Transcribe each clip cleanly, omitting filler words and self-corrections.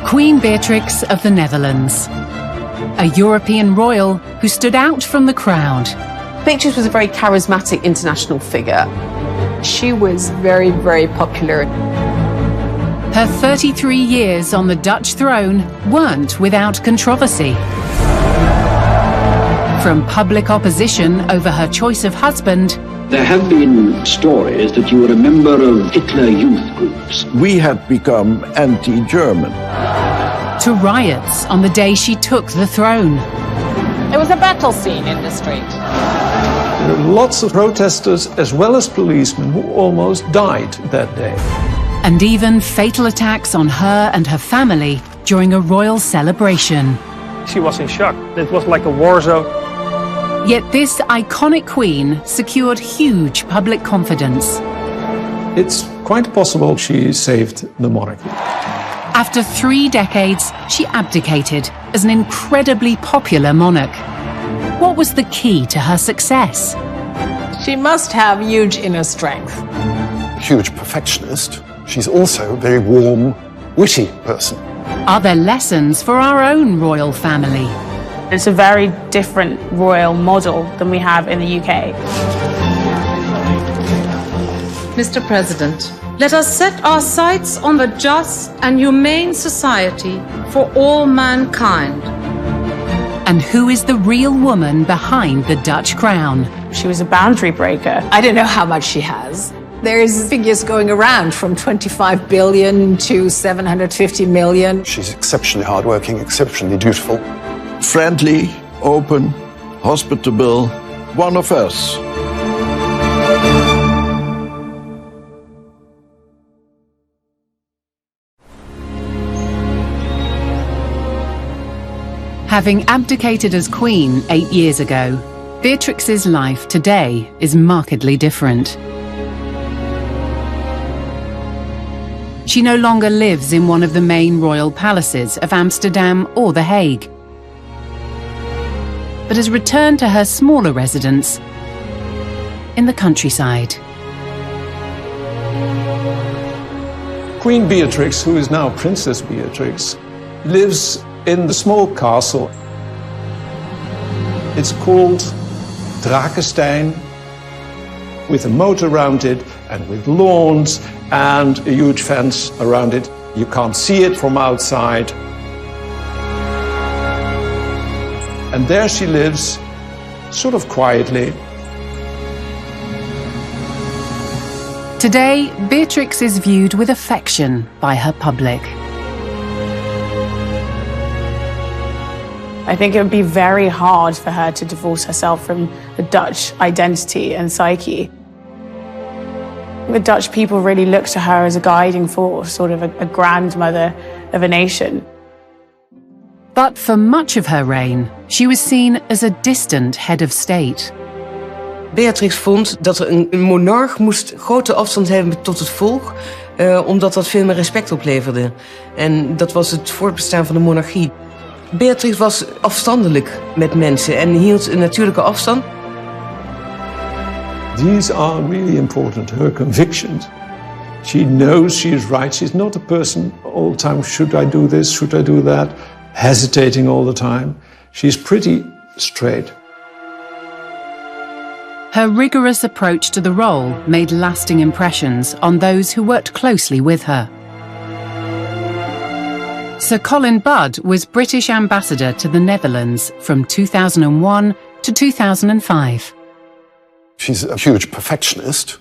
Queen Beatrix of the Netherlands, a European royal who stood out from the crowd. Beatrix was a very charismatic international figure. She was very, very popular. Her 33 years on the Dutch throne weren't without controversy. From public opposition over her choice of husband, there have been stories that you were a member of Hitler youth groups. We had become anti-German. to riots on the day she took the throne. It was a battle scene in the street. There were lots of protesters as well as policemen who almost died that day. And even fatal attacks on her and her family during a royal celebration. She was in shock. It was like a war zone. Yet this iconic queen secured huge public confidence. It's quite possible she saved the monarchy. After 3 decades, she abdicated as an incredibly popular monarch. What was the key to her success? She must have huge inner strength. Huge perfectionist. She's also a very warm, witty person. Are there lessons for our own royal family? It's a very different royal model than we have in the UK. Mr. President, let us set our sights on a just and humane society for all mankind. And who is the real woman behind the Dutch crown? She was a boundary breaker. I don't know how much she has. There's figures going around from 25 billion to 750 million. She's exceptionally hardworking, exceptionally dutiful. Friendly, open, hospitable, one of us. Having abdicated as queen 8 years ago, Beatrix's life today is markedly different. She no longer lives in one of the main royal palaces of Amsterdam or The Hague, but has returned to her smaller residence in the countryside. Queen Beatrix, who is now Princess Beatrix, lives in the small castle. It's called Drakenstein, with a moat around it and with lawns and a huge fence around it. You can't see it from outside. And there she lives, sort of quietly. Today, Beatrix is viewed with affection by her public. I think it would be very hard for her to divorce herself from the Dutch identity and psyche. The Dutch people really look to her as a guiding force, sort of a grandmother of a nation. But for much of her reign, she was seen as a distant head of state. Beatrix vond dat er een monarch moest grote afstand hebben tot het volk, omdat dat veel meer respect opleverde. En dat was het voortbestaan van de monarchie. Beatrix was afstandelijk met mensen en hield een natuurlijke afstand. These are really important, her convictions. She knows she is right. She's not a person all the time, should I do this, should I do that, hesitating all the time. She's pretty straight. Her rigorous approach to the role made lasting impressions on those who worked closely with her. Sir Colin Budd was British ambassador to the Netherlands from 2001 to 2005. She's a huge perfectionist.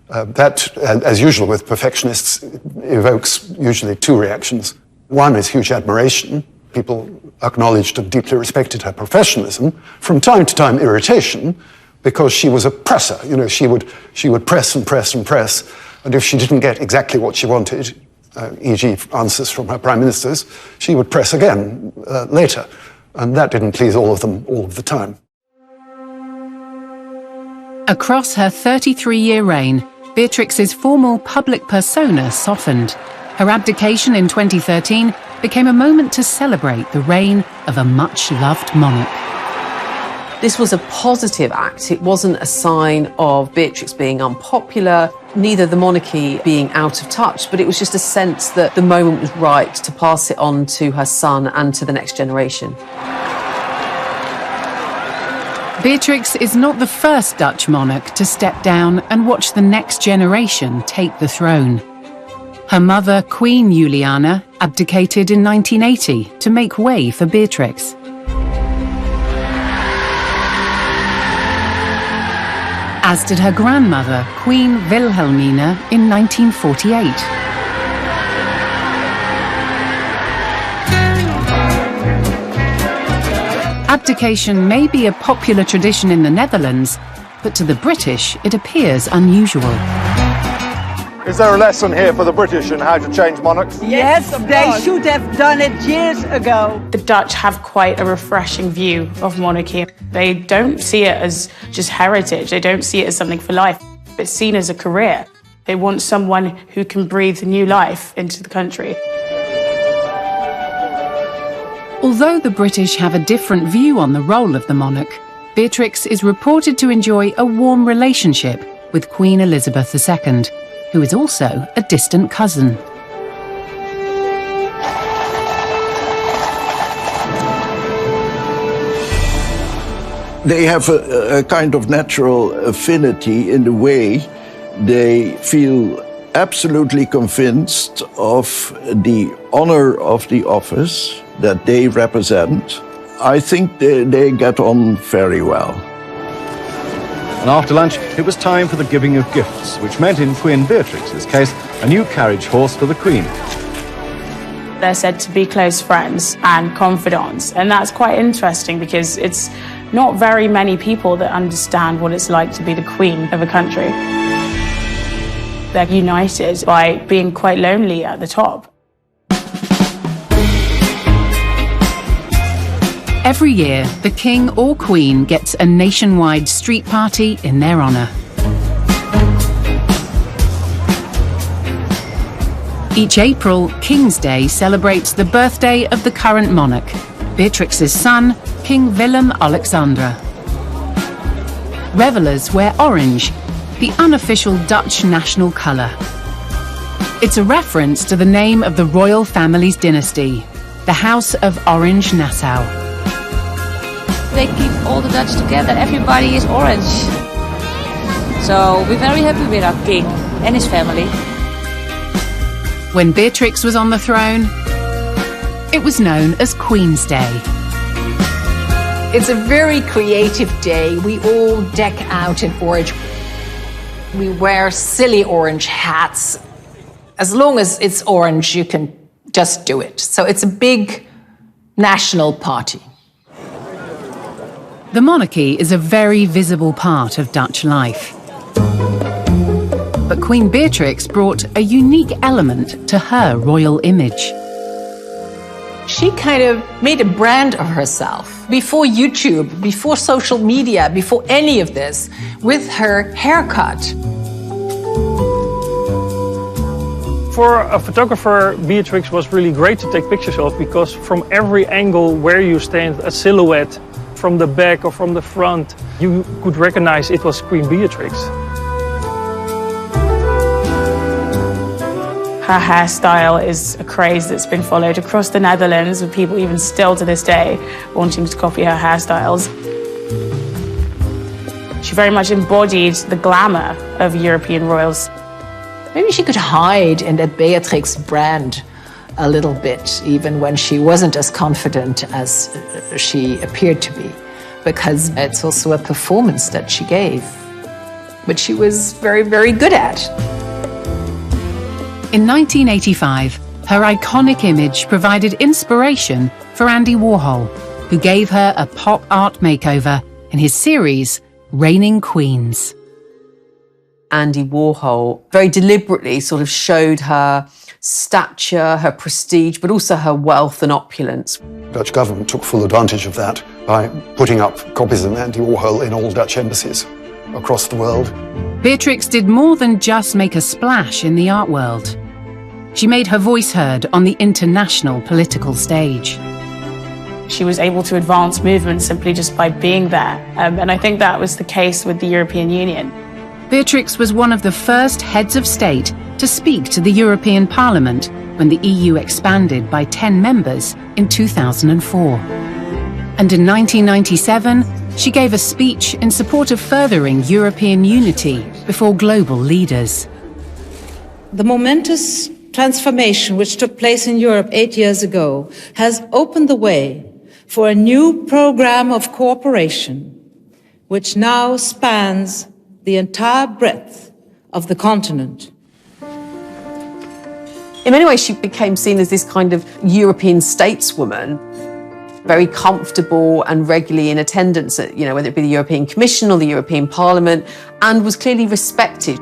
That, as usual with perfectionists, evokes usually 2 reactions. One is huge admiration. People acknowledged and deeply respected her professionalism. From time to time, irritation, because she was a presser. You know, she would press and press and press, and if she didn't get exactly what she wanted, e.g. answers from her prime ministers, she would press again later. And that didn't please all of them all of the time. Across her 33-year reign, Beatrix's formal public persona softened. Her abdication in 2013 became a moment to celebrate the reign of a much-loved monarch. This was a positive act. It wasn't a sign of Beatrix being unpopular. neither the monarchy being out of touch, but it was just a sense that the moment was right to pass it on to her son and to the next generation. Beatrix is not the first Dutch monarch to step down and watch the next generation take the throne. Her mother, Queen Juliana, abdicated in 1980 to make way for Beatrix. As did her grandmother, Queen Wilhelmina, in 1948. Abdication may be a popular tradition in the Netherlands, but to the British it appears unusual. Is there a lesson here for the British in how to change monarchs? Yes, they should have done it years ago. The Dutch have quite a refreshing view of monarchy. They don't see it as just heritage. They don't see it as something for life. It's seen as a career. They want someone who can breathe new life into the country. Although the British have a different view on the role of the monarch, Beatrix is reported to enjoy a warm relationship with Queen Elizabeth II, who is also a distant cousin. They have a kind of natural affinity in the way they feel absolutely convinced of the honor of the office that they represent. I think they get on very well. And after lunch, it was time for the giving of gifts, which meant in Queen Beatrix's case, a new carriage horse for the Queen. They're said to be close friends and confidants, and that's quite interesting because it's not very many people that understand what it's like to be the Queen of a country. They're united by being quite lonely at the top. Every year, the King or Queen gets a nationwide street party in their honour. Each April, King's Day celebrates the birthday of the current monarch, Beatrix's son, King Willem-Alexander. Revellers wear orange, the unofficial Dutch national colour. It's a reference to the name of the royal family's dynasty, the House of Orange-Nassau. They keep all the Dutch together, everybody is orange. So we're very happy with our king and his family. When Beatrix was on the throne, it was known as Queen's Day. It's a very creative day. We all deck out in orange. We wear silly orange hats. As long as it's orange, you can just do it. So it's a big national party. The monarchy is a very visible part of Dutch life. But Queen Beatrix brought a unique element to her royal image. She kind of made a brand of herself before YouTube, before social media, before any of this, with her haircut. For a photographer, Beatrix was really great to take pictures of because from every angle where you stand, a silhouette, from the back or from the front, you could recognize it was Queen Beatrix. Her hairstyle is a craze that's been followed across the Netherlands, with people even still to this day wanting to copy her hairstyles. She very much embodied the glamour of European royals. Maybe she could hide in that Beatrix brand a little bit, even when she wasn't as confident as she appeared to be, because it's also a performance that she gave, which she was very, very good at. In 1985, her iconic image provided inspiration for Andy Warhol, who gave her a pop art makeover in his series, Reigning Queens. Andy Warhol very deliberately sort of showed her stature, her prestige, but also her wealth and opulence. The Dutch government took full advantage of that by putting up copies of Andy Warhol in all Dutch embassies across the world. Beatrix did more than just make a splash in the art world. She made her voice heard on the international political stage. She was able to advance movements simply just by being there. And I think that was the case with the European Union. Beatrix was one of the first heads of state to speak to the European Parliament when the EU expanded by 10 members in 2004. And in 1997, she gave a speech in support of furthering European unity before global leaders. The momentous transformation which took place in Europe 8 years ago has opened the way for a new program of cooperation which now spans the entire breadth of the continent. In many ways, she became seen as this kind of European stateswoman, very comfortable and regularly in attendance at, whether it be the European Commission or the European Parliament, and was clearly respected.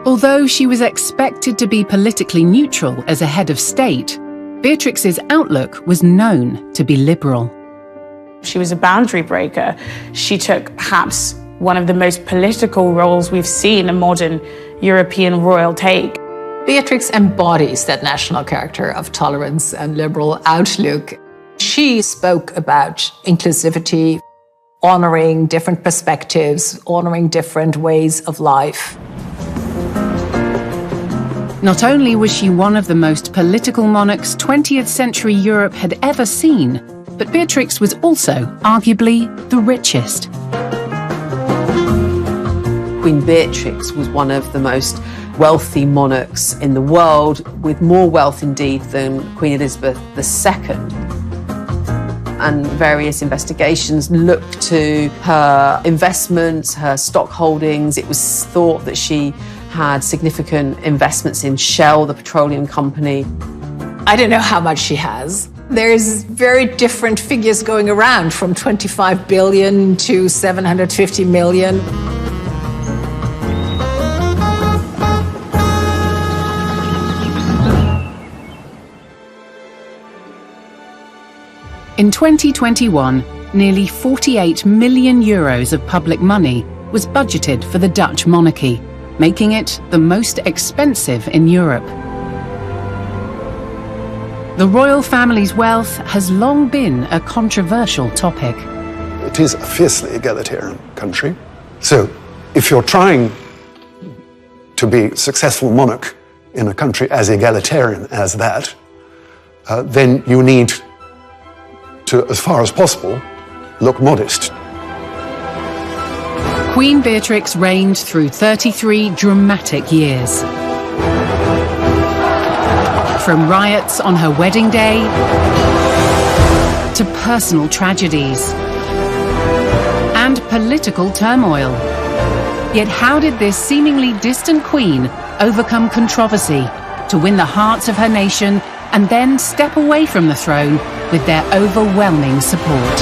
Although she was expected to be politically neutral as a head of state, Beatrix's outlook was known to be liberal. She was a boundary breaker. She took perhaps one of the most political roles we've seen a modern European royal take. Beatrix embodies that national character of tolerance and liberal outlook. She spoke about inclusivity, honoring different perspectives, honoring different ways of life. Not only was she one of the most political monarchs 20th century Europe had ever seen, but Beatrix was also arguably the richest. Queen Beatrix was one of the most wealthy monarchs in the world, with more wealth indeed than Queen Elizabeth II. And various investigations looked to her investments, her stock holdings. It was thought that she had significant investments in Shell, the petroleum company. I don't know how much she has. There's very different figures going around, from 25 billion to 750 million. In 2021, nearly 48 million euros of public money was budgeted for the Dutch monarchy, making it the most expensive in Europe. The royal family's wealth has long been a controversial topic. It is a fiercely egalitarian country. So if you're trying to be a successful monarch in a country as egalitarian as that, then you need to, as far as possible, look modest. Queen Beatrix reigned through 33 dramatic years. From riots on her wedding day to personal tragedies and political turmoil. Yet how did this seemingly distant queen overcome controversy to win the hearts of her nation and then step away from the throne with their overwhelming support?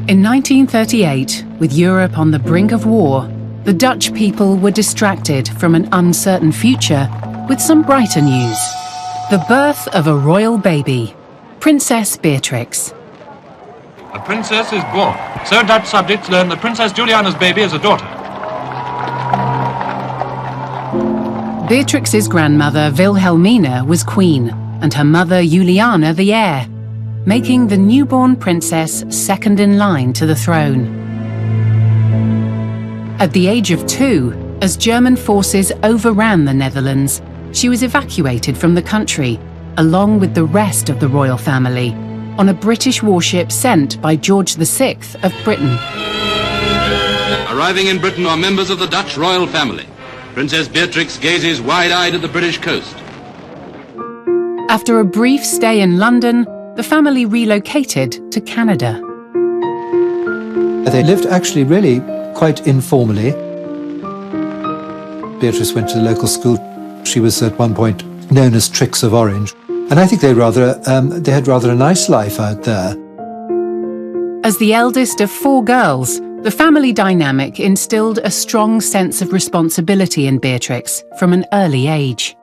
In 1938, with Europe on the brink of war, the Dutch people were distracted from an uncertain future with some brighter news. The birth of a royal baby, Princess Beatrix. A princess is born. So Dutch subjects learn that Princess Juliana's baby is a daughter. Beatrix's grandmother, Wilhelmina, was queen, and her mother, Juliana, the heir, making the newborn princess second in line to the throne. At the age of 2, as German forces overran the Netherlands, she was evacuated from the country, along with the rest of the royal family, on a British warship sent by George VI of Britain. Arriving in Britain are members of the Dutch royal family. Princess Beatrix gazes wide-eyed at the British coast. After a brief stay in London, the family relocated to Canada. They lived actually really quite informally. Beatrice went to the local school. She was at one point known as Trix of Orange. And I think they had rather a nice life out there. As the eldest of 4 girls, the family dynamic instilled a strong sense of responsibility in Beatrix from an early age.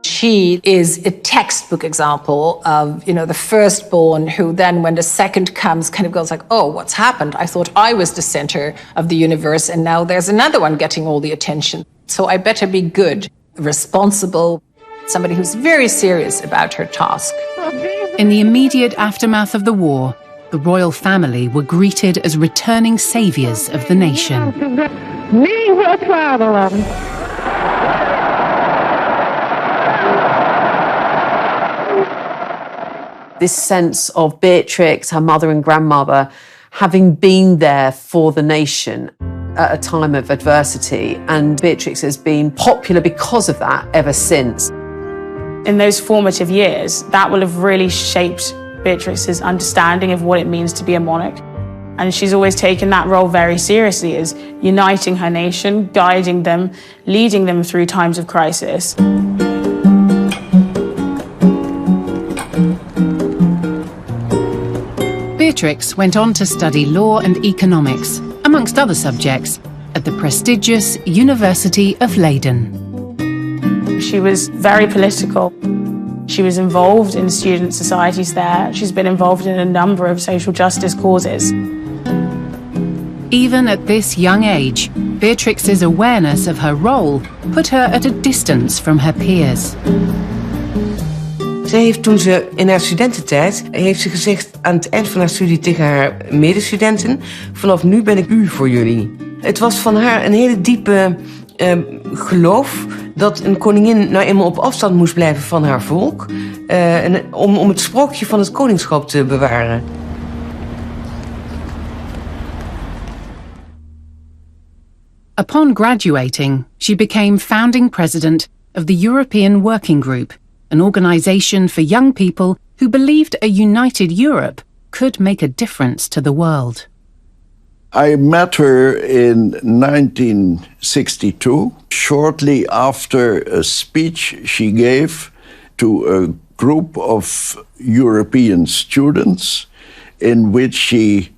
She is a textbook example of, the firstborn who then, when the second comes, kind of goes like, oh, what's happened? I thought I was the center of the universe, and now there's another one getting all the attention. So I better be good. responsible, somebody who's very serious about her task. In the immediate aftermath of the war, the royal family were greeted as returning saviours of the nation. This sense of Beatrix, her mother and grandmother, having been there for the nation at a time of adversity, and Beatrix has been popular because of that ever since. In those formative years, that will have really shaped Beatrix's understanding of what it means to be a monarch. And she's always taken that role very seriously, as uniting her nation, guiding them, leading them through times of crisis. Beatrix went on to study law and economics, amongst other subjects, at the prestigious University of Leiden. She was very political. She was involved in student societies there. She's been involved in a number of social justice causes. Even at this young age, Beatrix's awareness of her role put her at a distance from her peers. Ze heeft toen ze in haar studententijd heeft ze gezegd aan het eind van haar studie tegen haar medestudenten: vanaf nu ben ik u voor jullie. Het was van haar een hele diepe geloof dat een koningin nou eenmaal op afstand moest blijven van haar volk, om het sprookje van het koningschap te bewaren. Upon graduating, she became founding president of the European Working Group, an organisation for young people who believed a united Europe could make a difference to the world. I met her in 1962, shortly after a speech she gave to a group of European students in which she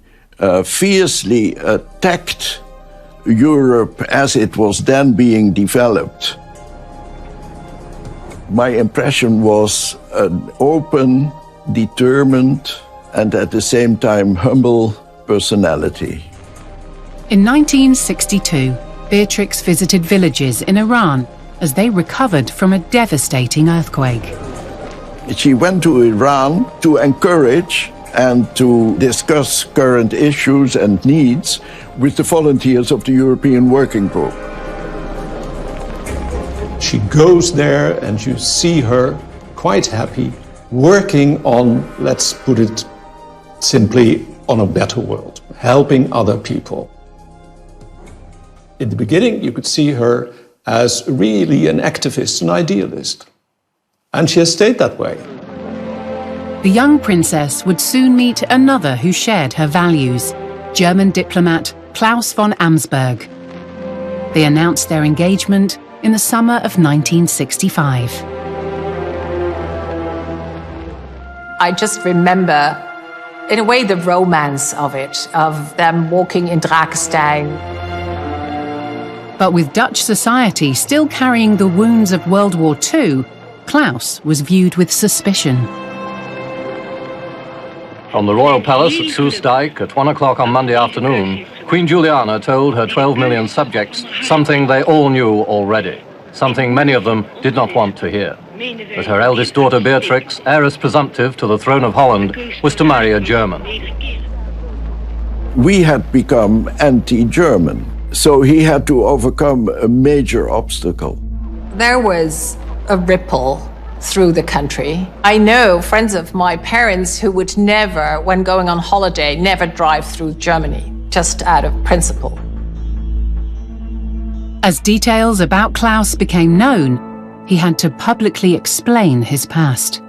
fiercely attacked Europe as it was then being developed. My impression was an open, determined, and at the same time humble personality. In 1962, Beatrix visited villages in Iran as they recovered from a devastating earthquake. She went to Iran to encourage and to discuss current issues and needs with the volunteers of the European Working Group. She goes there and you see her quite happy, working on, let's put it simply, on a better world, helping other people. In the beginning, you could see her as really an activist, an idealist. And she has stayed that way. The young princess would soon meet another who shared her values, German diplomat Klaus von Amsberg. They announced their engagement in the summer of 1965. I just remember, in a way, the romance of it, of them walking in Drakenstein. But with Dutch society still carrying the wounds of World War II, Klaus was viewed with suspicion. From the Royal Palace at Soestdijk at 1 o'clock on Monday afternoon, Queen Juliana told her 12 million subjects something they all knew already, something many of them did not want to hear. That her eldest daughter Beatrix, heiress presumptive to the throne of Holland, was to marry a German. We had become anti-German, so he had to overcome a major obstacle. There was a ripple through the country. I know friends of my parents who would never, when going on holiday, never drive through Germany, just out of principle. As details about Klaus became known, he had to publicly explain his past.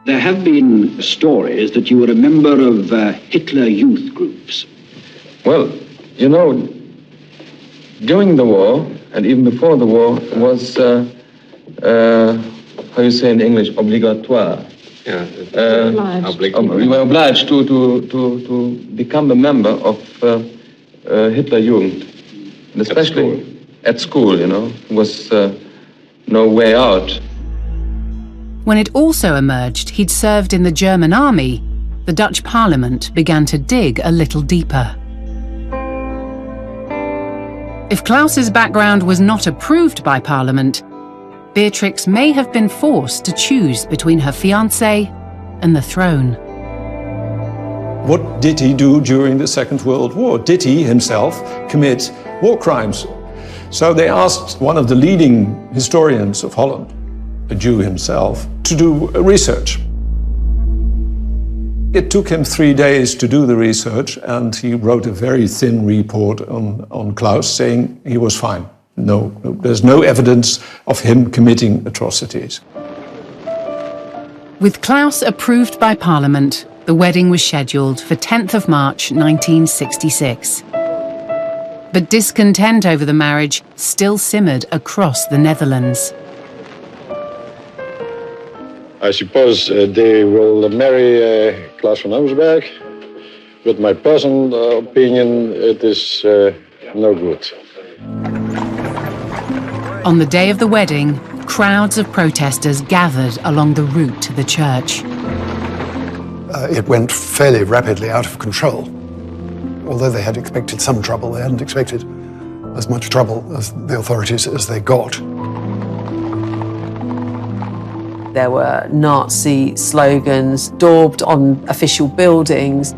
There have been stories that you were a member of Hitler youth groups. Well, you know, during the war, and even before the war, was, how you say in English, obligatoire. Yeah, we were obliged to become a member of Hitler Jugend. And especially at school, you know, was no way out. When it also emerged he'd served in the German army, the Dutch parliament began to dig a little deeper. If Klaus's background was not approved by Parliament, Beatrix may have been forced to choose between her fiancé and the throne. What did he do during the Second World War? Did he himself commit war crimes? So they asked one of the leading historians of Holland, a Jew himself, to do research. It took him 3 days to do the research, and he wrote a very thin report on Klaus saying he was fine. No, there's no evidence of him committing atrocities. With Klaus approved by Parliament, the wedding was scheduled for 10th of March 1966. But discontent over the marriage still simmered across the Netherlands. I suppose they will marry Klaus van Oosberg, but my personal opinion, it is no good. On the day of the wedding, crowds of protesters gathered along the route to the church. It went fairly rapidly out of control. Although they had expected some trouble, they hadn't expected as much trouble as the authorities as they got. There were Nazi slogans daubed on official buildings.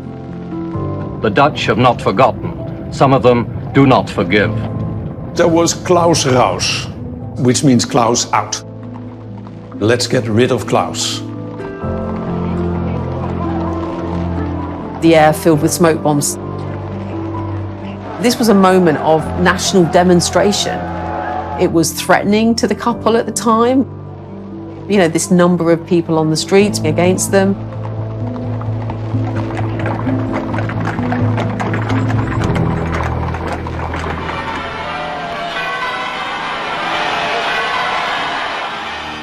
The Dutch have not forgotten. Some of them do not forgive. There was Klaus raus, which means Klaus out. Let's get rid of Klaus. The air filled with smoke bombs. This was a moment of national demonstration. It was threatening to the couple at the time. You know, this number of people on the streets against them.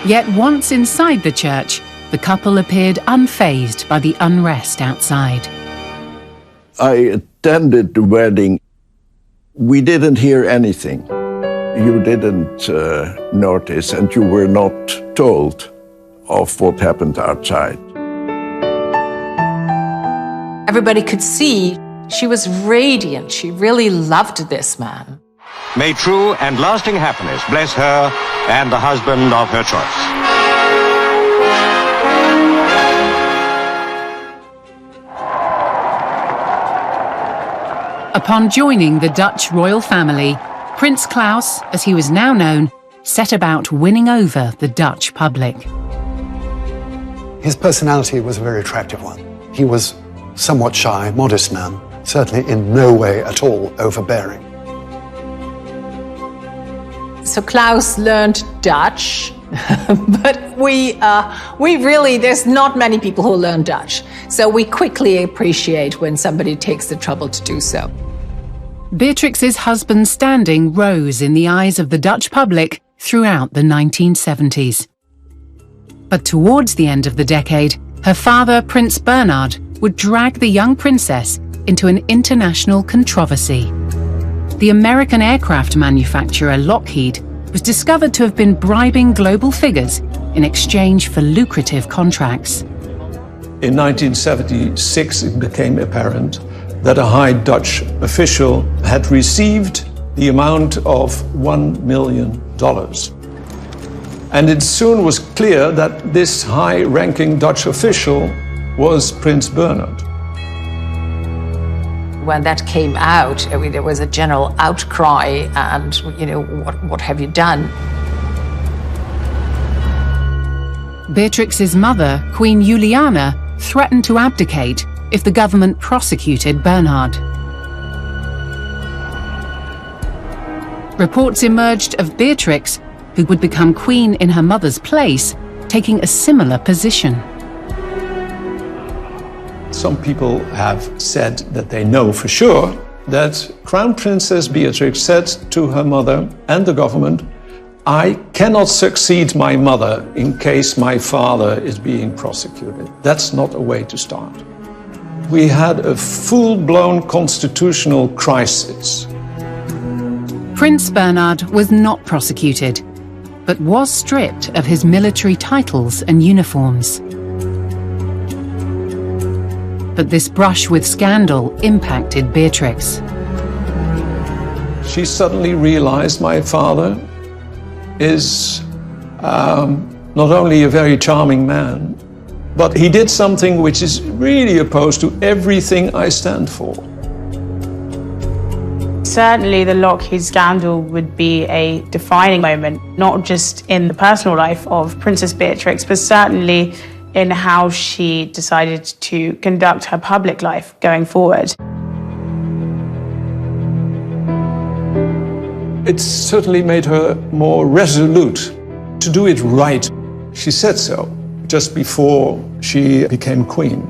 Yet once inside the church, the couple appeared unfazed by the unrest outside. I attended the wedding. We didn't hear anything. You didn't notice, and you were not told of what happened outside. Everybody could see she was radiant. She really loved this man. May true and lasting happiness bless her and the husband of her choice. Upon joining the Dutch royal family, Prince Klaus, as he was now known, set about winning over the Dutch public. His personality was a very attractive one. He was somewhat shy, modest man, certainly in no way at all overbearing. So Klaus learned Dutch, but we really, there's not many people who learn Dutch. So we quickly appreciate when somebody takes the trouble to do so. Beatrix's husband's standing rose in the eyes of the Dutch public throughout the 1970s. But towards the end of the decade, her father, Prince Bernhard, would drag the young princess into an international controversy. The American aircraft manufacturer Lockheed was discovered to have been bribing global figures in exchange for lucrative contracts. In 1976, it became apparent that a high Dutch official had received the amount of $1 million. And it soon was clear that this high-ranking Dutch official was Prince Bernhard. When that came out, I mean, there was a general outcry and, you know, what have you done? Beatrix's mother, Queen Juliana, threatened to abdicate if the government prosecuted Bernhard. Reports emerged of Beatrix, who would become queen in her mother's place, taking a similar position. Some people have said that they know for sure that Crown Princess Beatrix said to her mother and the government, "I cannot succeed my mother in case my father is being prosecuted." That's not a way to start. We had a full-blown constitutional crisis. Prince Bernhard was not prosecuted, but was stripped of his military titles and uniforms. But this brush with scandal impacted Beatrix. She suddenly realized my father is not only a very charming man, but he did something which is really opposed to everything I stand for. Certainly the Lockheed scandal would be a defining moment, not just in the personal life of Princess Beatrix, but certainly in how she decided to conduct her public life going forward. It certainly made her more resolute to do it right. She said so just before she became queen.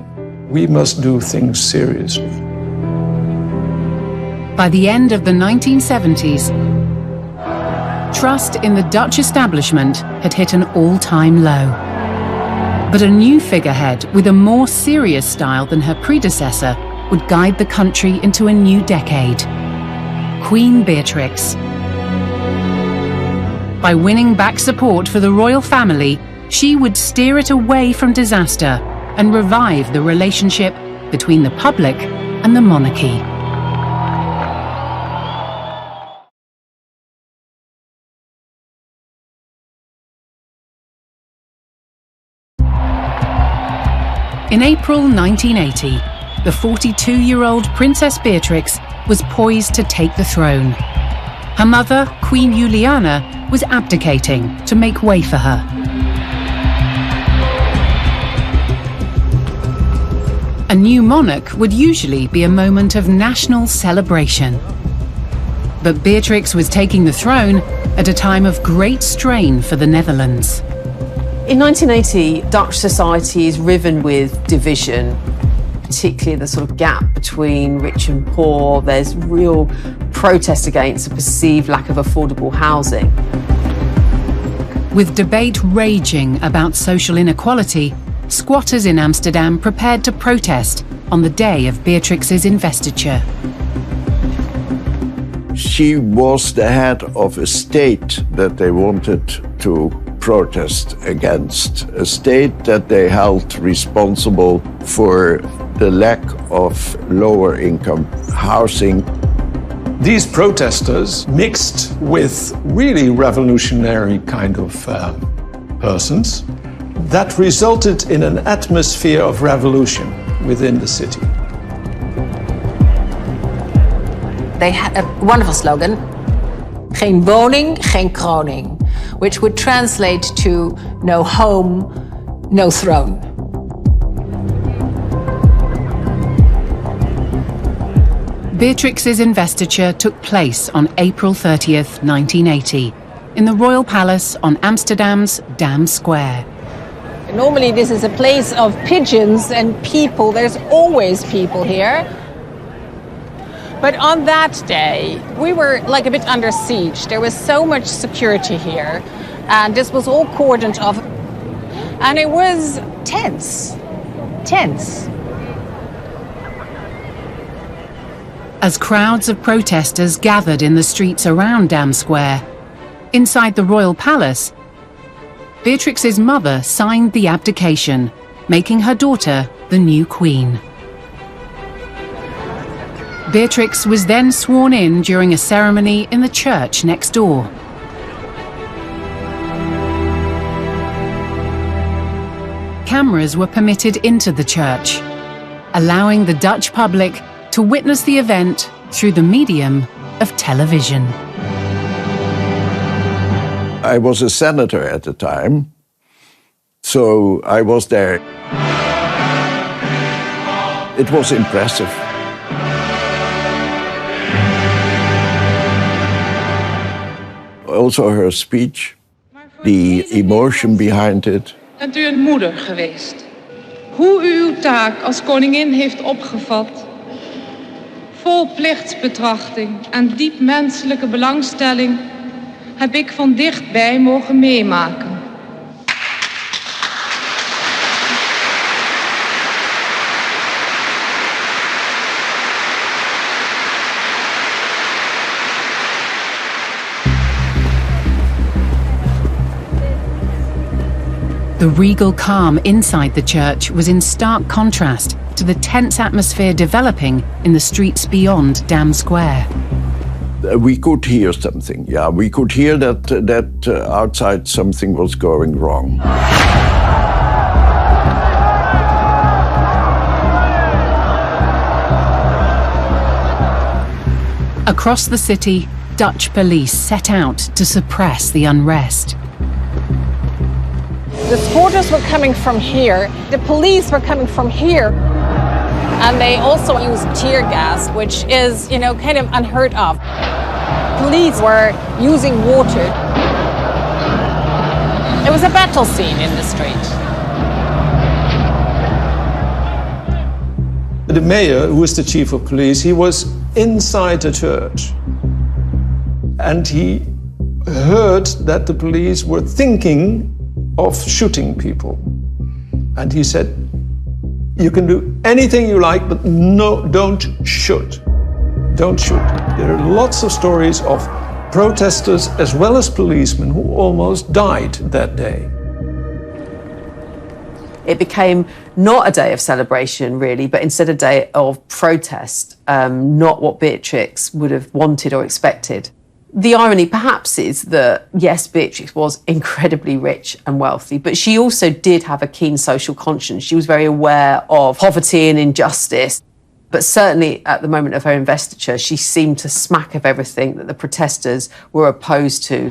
We must do things seriously. By the end of the 1970s, trust in the Dutch establishment had hit an all-time low. But a new figurehead with a more serious style than her predecessor would guide the country into a new decade. Queen Beatrix. By winning back support for the royal family, she would steer it away from disaster and revive the relationship between the public and the monarchy. In April 1980, the 42-year-old Princess Beatrix was poised to take the throne. Her mother, Queen Juliana, was abdicating to make way for her. A new monarch would usually be a moment of national celebration. But Beatrix was taking the throne at a time of great strain for the Netherlands. In 1980, Dutch society is riven with division, particularly the sort of gap between rich and poor. There's real protest against a perceived lack of affordable housing. With debate raging about social inequality, squatters in Amsterdam prepared to protest on the day of Beatrix's investiture. She was the head of a state that they wanted to protest against, a state that they held responsible for the lack of lower income housing. These protesters mixed with really revolutionary kind of persons that resulted in an atmosphere of revolution within the city. They had a wonderful slogan, geen woning, geen kroning, which would translate to no home, no throne. Beatrix's investiture took place on April 30th, 1980, in the Royal Palace on Amsterdam's Dam Square. Normally this is a place of pigeons and people. There's always people here. But on that day, we were like a bit under siege. There was so much security here, and this was all cordoned off. And it was tense. As crowds of protesters gathered in the streets around Dam Square, inside the Royal Palace, Beatrix's mother signed the abdication, making her daughter the new queen. Beatrix was then sworn in during a ceremony in the church next door. Cameras were permitted into the church, allowing the Dutch public to witness the event through the medium of television. I was a senator at the time, so I was there. It was impressive. Also her speech, the emotion behind it. Bent u een moeder geweest? Hoe u uw taak als koningin heeft opgevat? Vol plichtsbetrachting en diep menselijke belangstelling heb ik van dichtbij mogen meemaken. The regal calm inside the church was in stark contrast to the tense atmosphere developing in the streets beyond Dam Square. we could hear something. Yeah, we could hear that outside something was going wrong. Across the city, Dutch police set out to suppress the unrest. The supporters were coming from here, the police were coming from here, and they also used tear gas, which is, kind of unheard of. Police were using water. It was a battle scene in the street. The mayor, who was the chief of police, he was inside the church. And he heard that the police were thinking of shooting people. And he said, you can do anything you like, but no, don't shoot. Don't shoot. There are lots of stories of protesters as well as policemen who almost died that day. It became not a day of celebration, really, but instead a day of protest, not what Beatrix would have wanted or expected. The irony, perhaps, is that, yes, Beatrix was incredibly rich and wealthy, but she also did have a keen social conscience. She was very aware of poverty and injustice. But certainly at the moment of her investiture, she seemed to smack of everything that the protesters were opposed to.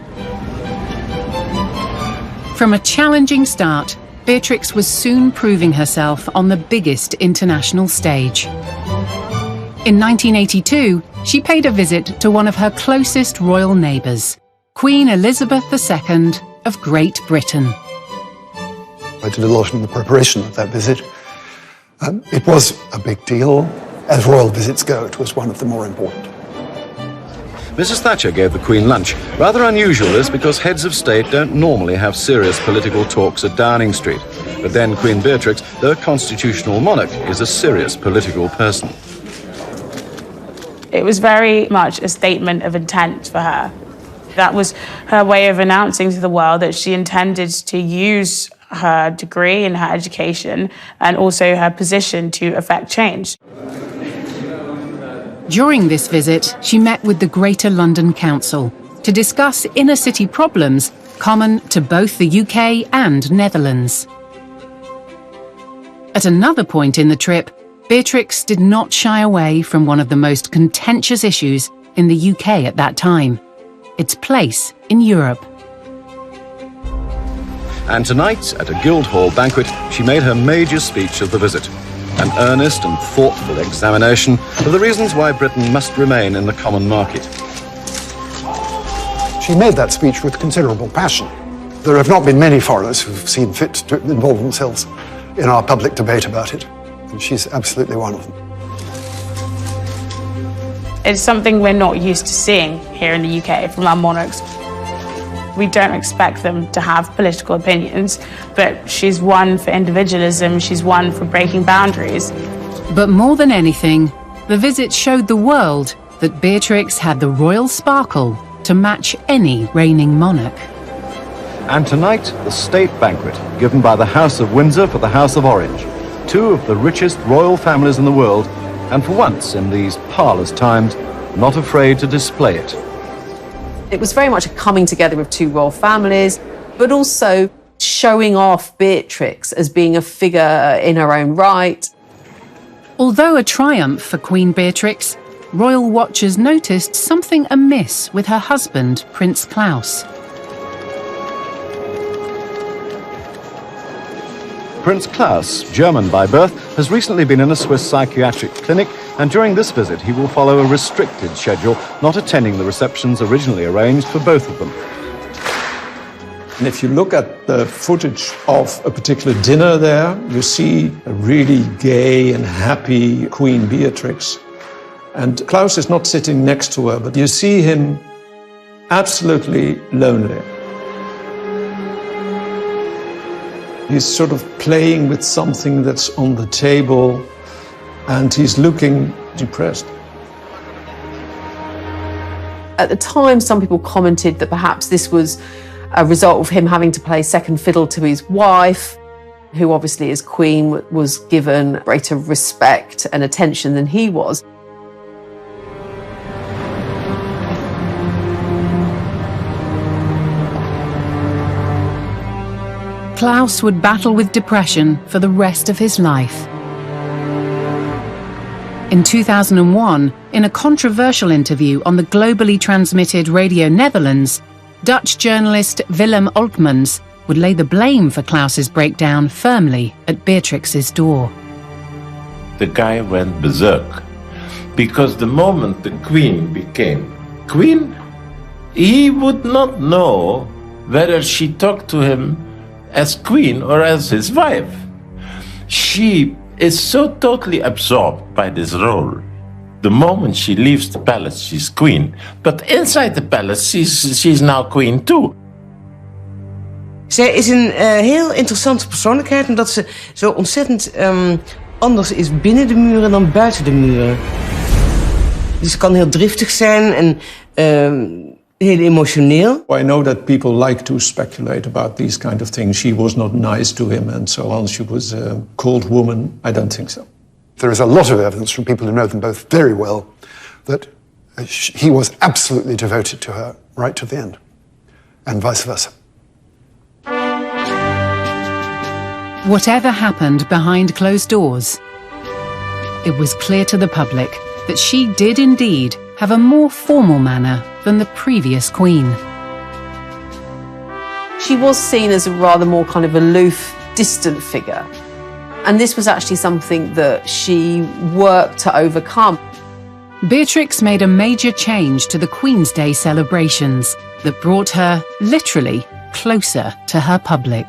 From a challenging start, Beatrix was soon proving herself on the biggest international stage. In 1982, she paid a visit to one of her closest royal neighbours, Queen Elizabeth II of Great Britain. I did a lot in the preparation of that visit. It was a big deal. As royal visits go, it was one of the more important. Mrs. Thatcher gave the Queen lunch. Rather unusual this because heads of state don't normally have serious political talks at Downing Street. But then Queen Beatrix, though a constitutional monarch, is a serious political person. It was very much a statement of intent for her. That was her way of announcing to the world that she intended to use her degree and her education and also her position to affect change. During this visit, she met with the Greater London Council to discuss inner city problems common to both the UK and Netherlands. At another point in the trip, Beatrix did not shy away from one of the most contentious issues in the UK at that time, its place in Europe. And tonight, at a Guildhall banquet, she made her major speech of the visit. An earnest and thoughtful examination of the reasons why Britain must remain in the common market. She made that speech with considerable passion. There have not been many foreigners who've seen fit to involve themselves in our public debate about it, and she's absolutely one of them. It's something we're not used to seeing here in the UK from our monarchs. We don't expect them to have political opinions, but she's one for individualism, she's one for breaking boundaries. But more than anything, the visit showed the world that Beatrix had the royal sparkle to match any reigning monarch. And tonight, the state banquet given by the House of Windsor for the House of Orange, two of the richest royal families in the world, and for once in these parlous times, not afraid to display it. It was very much a coming together of two royal families, but also showing off Beatrix as being a figure in her own right. Although a triumph for Queen Beatrix, royal watchers noticed something amiss with her husband, Prince Claus. Prince Claus, German by birth, has recently been in a Swiss psychiatric clinic, and during this visit he will follow a restricted schedule, not attending the receptions originally arranged for both of them. And if you look at the footage of a particular dinner there, you see a really gay and happy Queen Beatrix. And Claus is not sitting next to her, but you see him absolutely lonely. He's sort of playing with something that's on the table, and he's looking depressed. At the time, some people commented that perhaps this was a result of him having to play second fiddle to his wife, who obviously as Queen was given greater respect and attention than he was. Klaus would battle with depression for the rest of his life. In 2001, in a controversial interview on the globally transmitted Radio Netherlands, Dutch journalist Willem Oltmans would lay the blame for Klaus's breakdown firmly at Beatrix's door. The guy went berserk, because the moment the Queen became Queen, he would not know whether she talked to him as Queen or as his wife. She is so totally absorbed by this role. The moment she leaves the palace, she's Queen. But inside the palace, she's now Queen too. Zij is een heel interessante persoonlijkheid, omdat ze zo ontzettend anders is binnen de muren dan buiten de muren. Dus ze kan heel driftig zijn en heel emotioneel. I know that people like to speculate about these kind of things. She was not nice to him and so on. She was a cold woman. I don't think so. There is a lot of evidence from people who know them both very well that he was absolutely devoted to her right to the end, and vice versa. Whatever happened behind closed doors, it was clear to the public that she did indeed have a more formal manner than the previous Queen. She was seen as a rather more kind of aloof, distant figure. And this was actually something that she worked to overcome. Beatrix made a major change to the Queen's Day celebrations that brought her, literally, closer to her public.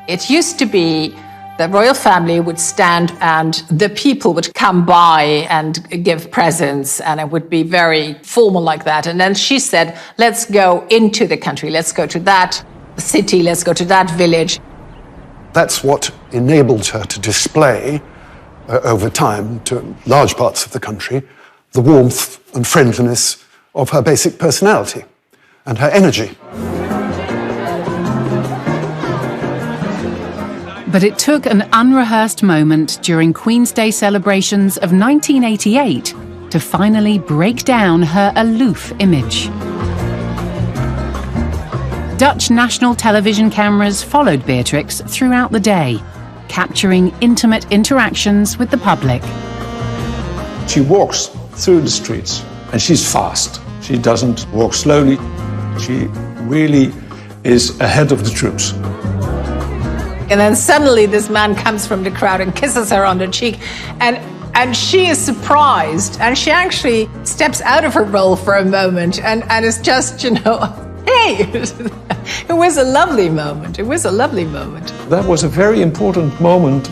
It used to be the royal family would stand and the people would come by and give presents, and it would be very formal like that. And then she said, let's go into the country, let's go to that city, let's go to that village. That's what enabled her to display, over time, to large parts of the country, the warmth and friendliness of her basic personality and her energy. But it took an unrehearsed moment during Queen's Day celebrations of 1988 to finally break down her aloof image. Dutch national television cameras followed Beatrix throughout the day, capturing intimate interactions with the public. She walks through the streets and she's fast. She doesn't walk slowly. She really is ahead of the troops. And then suddenly this man comes from the crowd and kisses her on the cheek, and she is surprised, and she actually steps out of her role for a moment and is just, you know, hey, it was a lovely moment. It was a lovely moment. That was a very important moment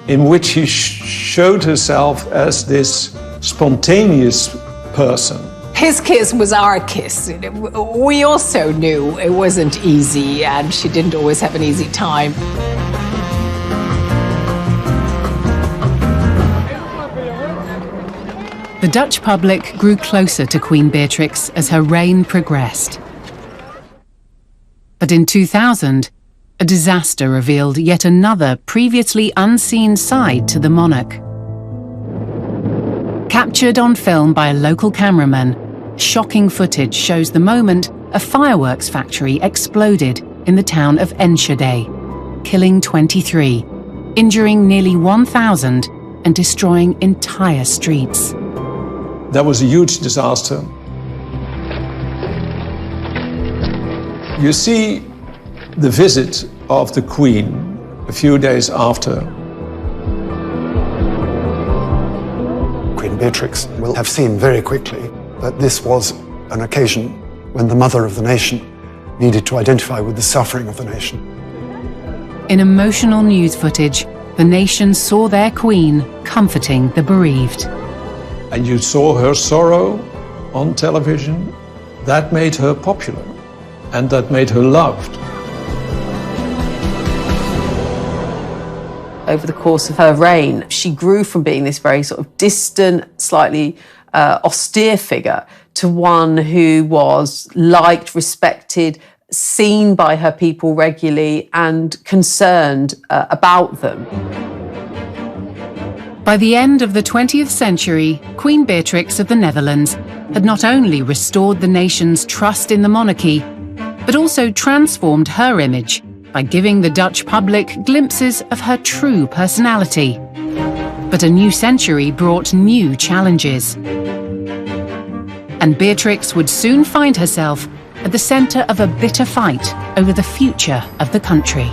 in which she showed herself as this spontaneous person. His kiss was our kiss. We also knew it wasn't easy, and she didn't always have an easy time. The Dutch public grew closer to Queen Beatrix as her reign progressed. But in 2000, a disaster revealed yet another previously unseen side to the monarch. Captured on film by a local cameraman, shocking footage shows the moment a fireworks factory exploded in the town of Enschede, killing 23, injuring nearly 1,000 and destroying entire streets. That was a huge disaster. You see the visit of the Queen a few days after. Queen Beatrix will have seen very quickly that this was an occasion when the mother of the nation needed to identify with the suffering of the nation. In emotional news footage, the nation saw their queen comforting the bereaved. And you saw her sorrow on television. That made her popular, and that made her loved. Over the course of her reign, she grew from being this very sort of distant, slightly austere figure to one who was liked, respected, seen by her people regularly and concerned about them. By the end of the 20th century, Queen Beatrix of the Netherlands had not only restored the nation's trust in the monarchy, but also transformed her image by giving the Dutch public glimpses of her true personality. But a new century brought new challenges. And Beatrix would soon find herself at the centre of a bitter fight over the future of the country.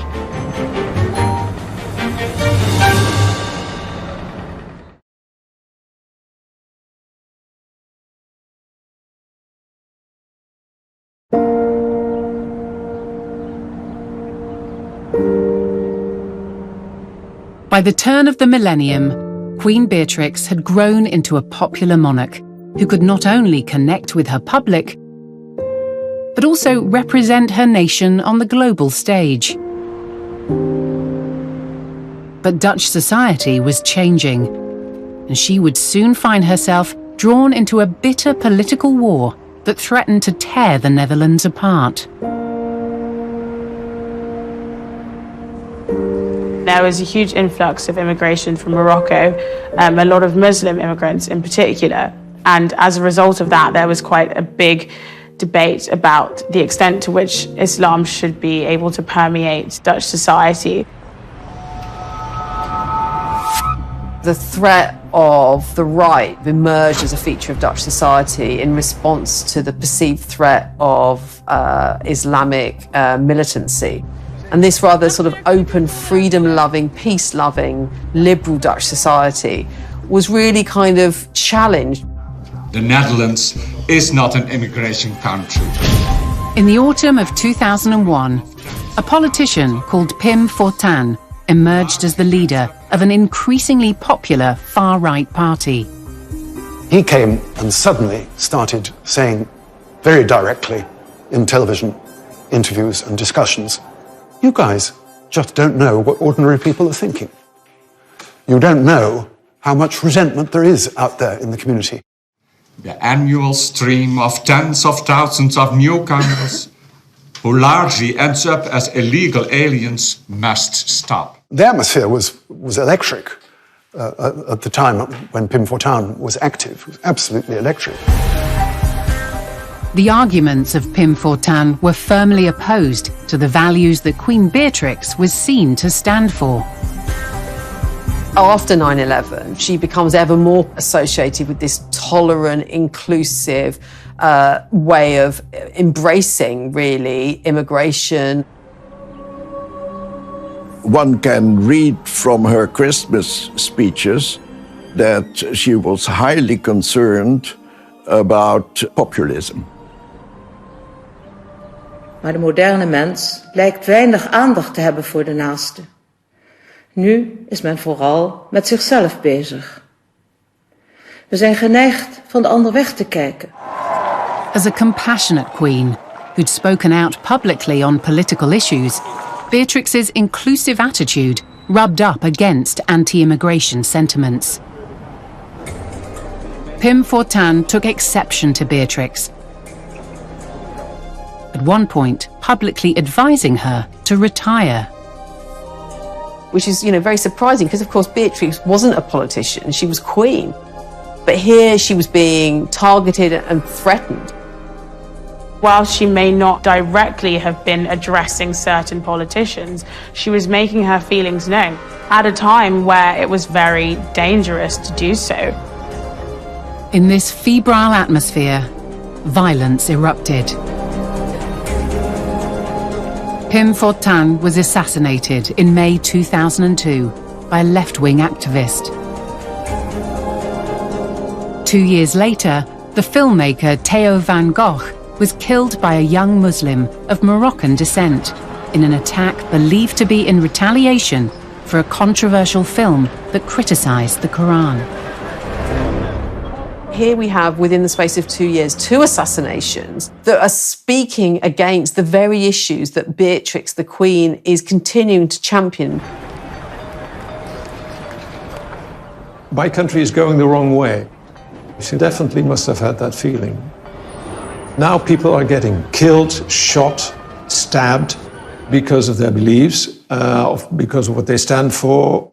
By the turn of the millennium, Queen Beatrix had grown into a popular monarch who could not only connect with her public, but also represent her nation on the global stage. But Dutch society was changing, and she would soon find herself drawn into a bitter political war that threatened to tear the Netherlands apart. There was a huge influx of immigration from Morocco, a lot of Muslim immigrants in particular. And as a result of that, there was quite a big debate about the extent to which Islam should be able to permeate Dutch society. The threat of the right emerged as a feature of Dutch society in response to the perceived threat of Islamic militancy. And this rather sort of open, freedom-loving, peace-loving, liberal Dutch society was really kind of challenged. The Netherlands is not an immigration country. In the autumn of 2001, a politician called Pim Fortuyn emerged as the leader of an increasingly popular far-right party. He came and suddenly started saying very directly in television interviews and discussions, you guys just don't know what ordinary people are thinking. You don't know how much resentment there is out there in the community. The annual stream of tens of thousands of newcomers who largely ends up as illegal aliens must stop. The atmosphere was electric at the time when Pim Fortuyn was active. It was absolutely electric. The arguments of Pim Fortuyn were firmly opposed to the values that Queen Beatrix was seen to stand for. After 9/11, she becomes ever more associated with this tolerant, inclusive way of embracing, really, immigration. One can read from her Christmas speeches that she was highly concerned about populism. Maar de moderne mens lijkt weinig aandacht te hebben voor de naaste. Nu is men vooral met zichzelf bezig. We zijn geneigd van de ander weg te kijken. As a compassionate queen who'd spoken out publicly on political issues, Beatrix's inclusive attitude rubbed up against anti-immigration sentiments. Pim Fortuyn took exception to Beatrix, at one point publicly advising her to retire. Which is, very surprising because, of course, Beatrix wasn't a politician, she was queen. But here she was being targeted and threatened. While she may not directly have been addressing certain politicians, she was making her feelings known at a time where it was very dangerous to do so. In this febrile atmosphere, violence erupted. Pim Fortuyn was assassinated in May 2002 by a left-wing activist. 2 years later, the filmmaker Theo van Gogh was killed by a young Muslim of Moroccan descent in an attack believed to be in retaliation for a controversial film that criticised the Quran. Here we have, within the space of 2 years, 2 assassinations that are speaking against the very issues that Beatrix, the Queen, is continuing to champion. My country is going the wrong way. She definitely must have had that feeling. Now people are getting killed, shot, stabbed because of their beliefs, because of what they stand for.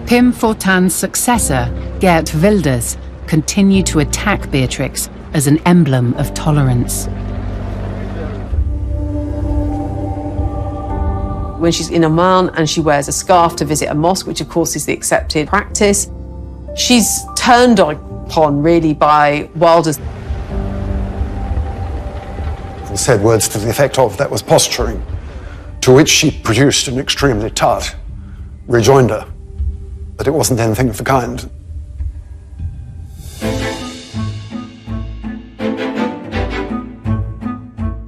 Pim Fortuyn's successor, Geert Wilders, continued to attack Beatrix as an emblem of tolerance. when she's in Oman and she wears a scarf to visit a mosque, which of course is the accepted practice. She's turned upon really by Wilders. And said words to the effect of, that was posturing, to which she produced an extremely tart rejoinder that it wasn't anything of the kind.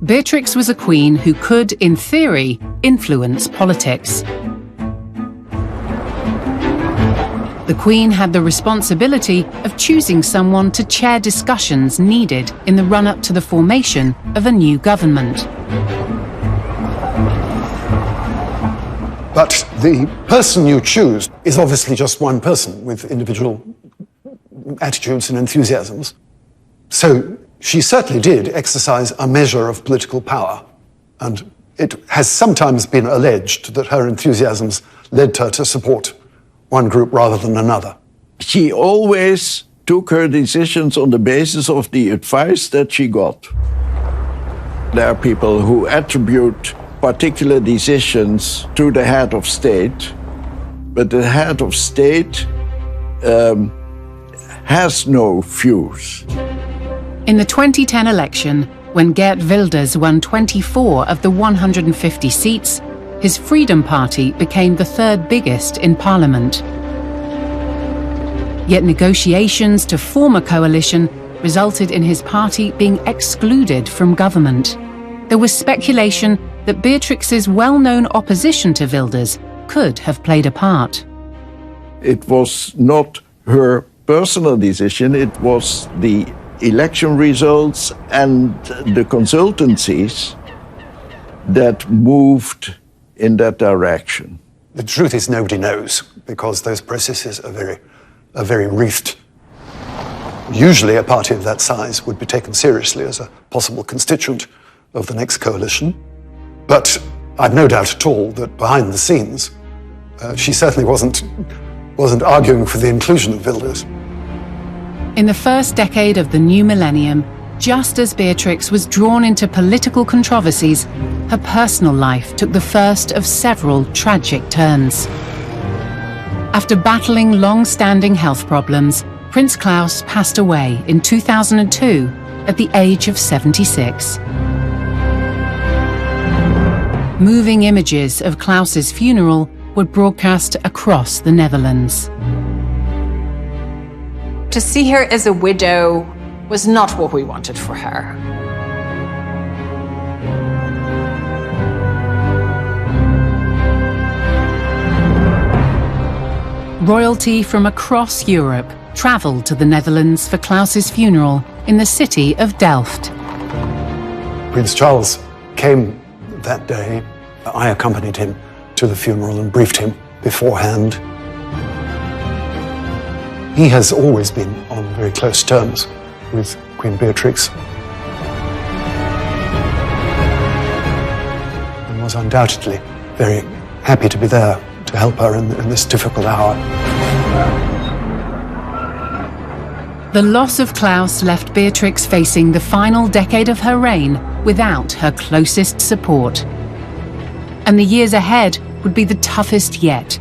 Beatrix was a queen who could, in theory, influence politics. The Queen had the responsibility of choosing someone to chair discussions needed in the run-up to the formation of a new government. But the person you choose is obviously just one person with individual attitudes and enthusiasms. So she certainly did exercise a measure of political power, and it has sometimes been alleged that her enthusiasms led her to support one group rather than another. She always took her decisions on the basis of the advice that she got. There are people who attribute particular decisions to the head of state, but the head of state has no views. In the 2010 election, when Geert Wilders won 24 of the 150 seats, his Freedom Party became the third biggest in Parliament. Yet negotiations to form a coalition resulted in his party being excluded from government. There was speculation that Beatrix's well-known opposition to Wilders could have played a part. It was not her personal decision, it was the election results and the consultancies that moved in that direction. The truth is nobody knows, because those processes are very wreathed. Usually a party of that size would be taken seriously as a possible constituent of the next coalition. But I've no doubt at all that behind the scenes, she certainly wasn't arguing for the inclusion of Wilders. In the first decade of the new millennium, just as Beatrix was drawn into political controversies, her personal life took the first of several tragic turns. After battling long-standing health problems, Prince Claus passed away in 2002 at the age of 76. Moving images of Claus's funeral were broadcast across the Netherlands. To see her as a widow was not what we wanted for her. Royalty from across Europe travelled to the Netherlands for Claus's funeral in the city of Delft. Prince Charles came that day. I accompanied him to the funeral and briefed him beforehand. He has always been on very close terms with Queen Beatrix and was undoubtedly very happy to be there to help her in this difficult hour. The loss of Claus left Beatrix facing the final decade of her reign without her closest support. And the years ahead would be the toughest yet,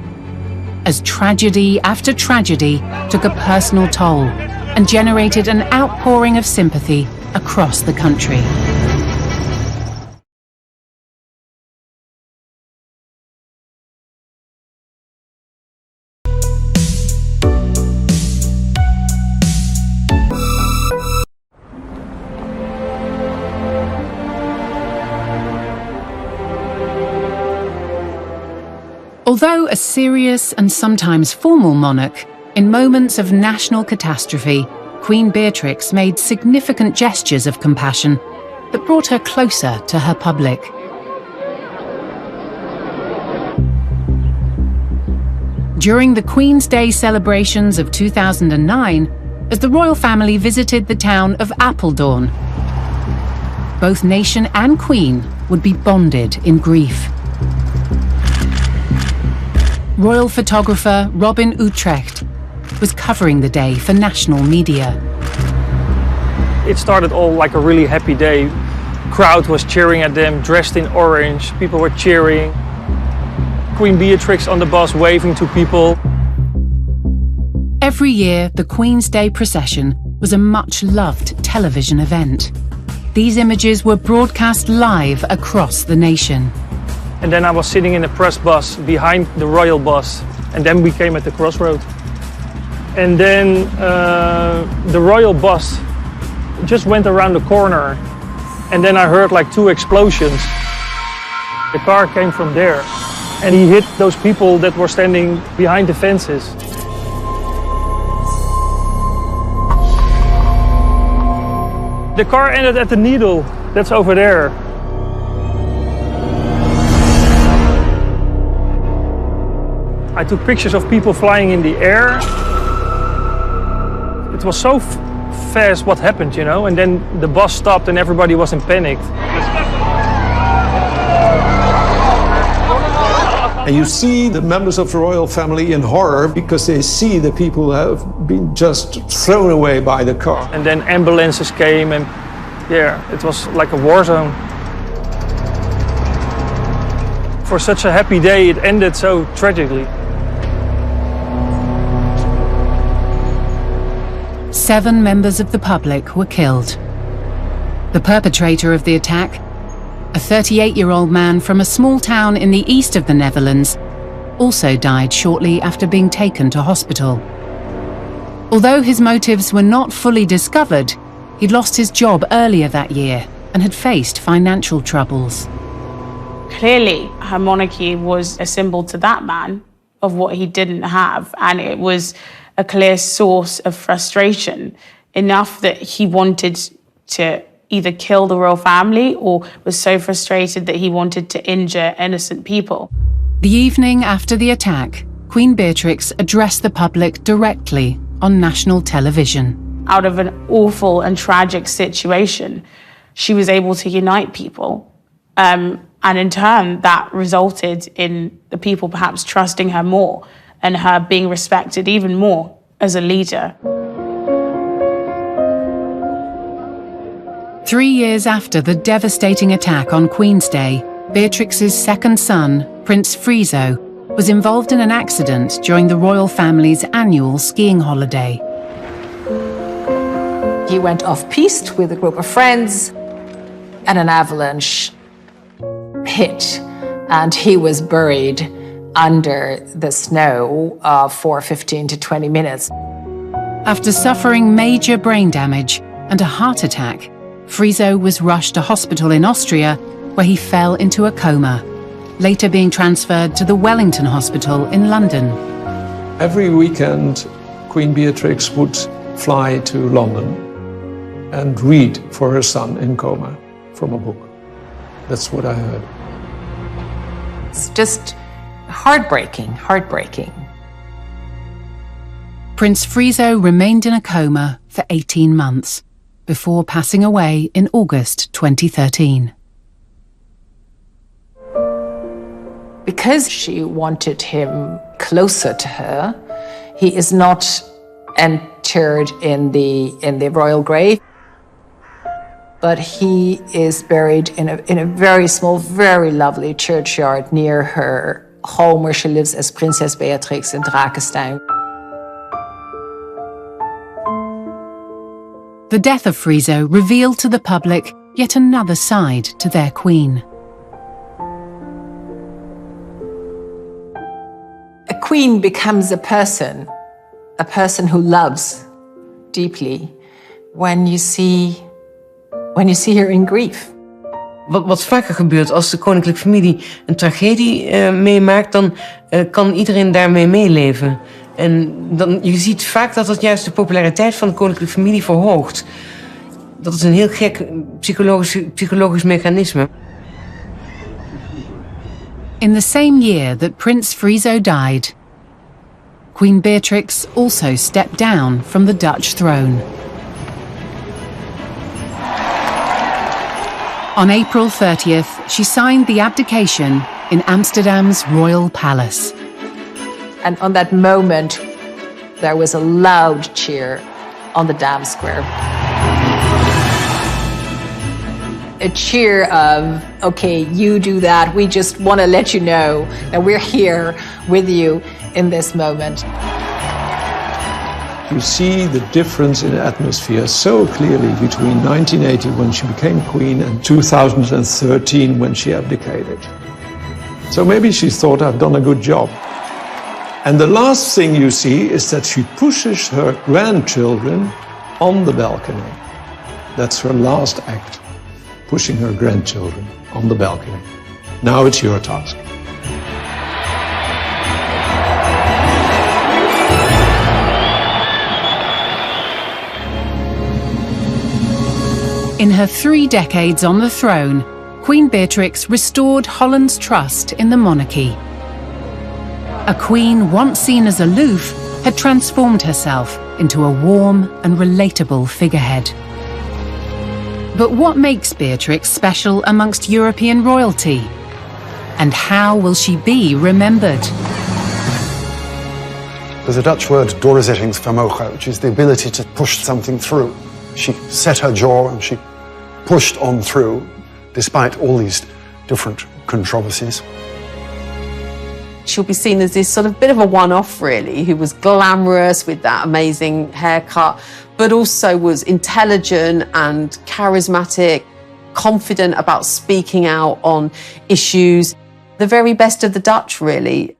as tragedy after tragedy took a personal toll and generated an outpouring of sympathy across the country. Although a serious and sometimes formal monarch, in moments of national catastrophe, Queen Beatrix made significant gestures of compassion that brought her closer to her public. During the Queen's Day celebrations of 2009, as the royal family visited the town of Apeldoorn, both nation and Queen would be bonded in grief. Royal photographer Robin Utrecht was covering the day for national media. It started all like a really happy day. Crowd was cheering at them, dressed in orange. People were cheering. Queen Beatrix on the bus waving to people. Every year, the Queen's Day procession was a much-loved television event. These images were broadcast live across the nation. And then I was sitting in a press bus behind the royal bus, and then we came at the crossroad. And then the royal bus just went around the corner, and then I heard like 2 explosions. The car came from there, and he hit those people that were standing behind the fences. The car ended at the needle that's over there. I took pictures of people flying in the air. It was so fast what happened, you know, and then the bus stopped and everybody was in panic. And you see the members of the royal family in horror because they see the people who have been just thrown away by the car. And then ambulances came and yeah, it was like a war zone. For such a happy day, it ended so tragically. 7 members of the public were killed. The perpetrator of the attack, a 38-year-old man from a small town in the east of the Netherlands, also died shortly after being taken to hospital. Although his motives were not fully discovered, he'd lost his job earlier that year and had faced financial troubles. Clearly, her monarchy was a symbol to that man of what he didn't have, and it was a clear source of frustration, enough that he wanted to either kill the royal family or was so frustrated that he wanted to injure innocent people. The evening after the attack, Queen Beatrix addressed the public directly on national television. Out of an awful and tragic situation, she was able to unite people. And in turn, that resulted in the people perhaps trusting her more and her being respected even more as a leader. 3 years after the devastating attack on Queen's Day, Beatrix's second son, Prince Friso, was involved in an accident during the royal family's annual skiing holiday. He went off-piste with a group of friends and an avalanche hit, and he was buried under the snow for 15 to 20 minutes. After suffering major brain damage and a heart attack, Friso was rushed to hospital in Austria, where he fell into a coma, later being transferred to the Wellington Hospital in London. Every weekend, Queen Beatrix would fly to London and read for her son in coma from a book. That's what I heard. It's just heartbreaking. Prince Friso remained in a coma for 18 months before passing away in August 2013. Because she wanted him closer to her, he is not interred in the royal grave, but he is buried in a very small, very lovely churchyard near her home where she lives as Princess Beatrix in Drakestein. The death of Friso revealed to the public yet another side to their queen. A queen becomes a person who loves deeply when you see her in grief. Wat vaker gebeurt als de koninklijke familie een tragedie meemaakt, dan kan iedereen daarmee meeleven. En dan, je ziet vaak dat dat juist de populariteit van de koninklijke familie verhoogt. Dat is een heel gek psychologisch mechanisme. In the same year that Prince Friso died, Queen Beatrix also stepped down from the Dutch throne. On April 30th, she signed the abdication in Amsterdam's Royal Palace. And on that moment, there was a loud cheer on the Dam Square. a cheer of, okay, you do that. We just want to let you know that we're here with you in this moment. You see the difference in atmosphere so clearly between 1980 when she became queen and 2013 when she abdicated. So maybe she thought, I've done a good job. And the last thing you see is that she pushes her grandchildren on the balcony. That's her last act, pushing her grandchildren on the balcony. Now it's your task. In her 3 decades on the throne, Queen Beatrix restored Holland's trust in the monarchy. A queen once seen as aloof had transformed herself into a warm and relatable figurehead. But what makes Beatrix special amongst European royalty? And how will she be remembered? There's a Dutch word, doorzettingsvermogen, which is the ability to push something through. She set her jaw and she pushed on through, despite all these different controversies. She'll be seen as this sort of bit of a one-off, really, who was glamorous with that amazing haircut, but also was intelligent and charismatic, confident about speaking out on issues. The very best of the Dutch, really.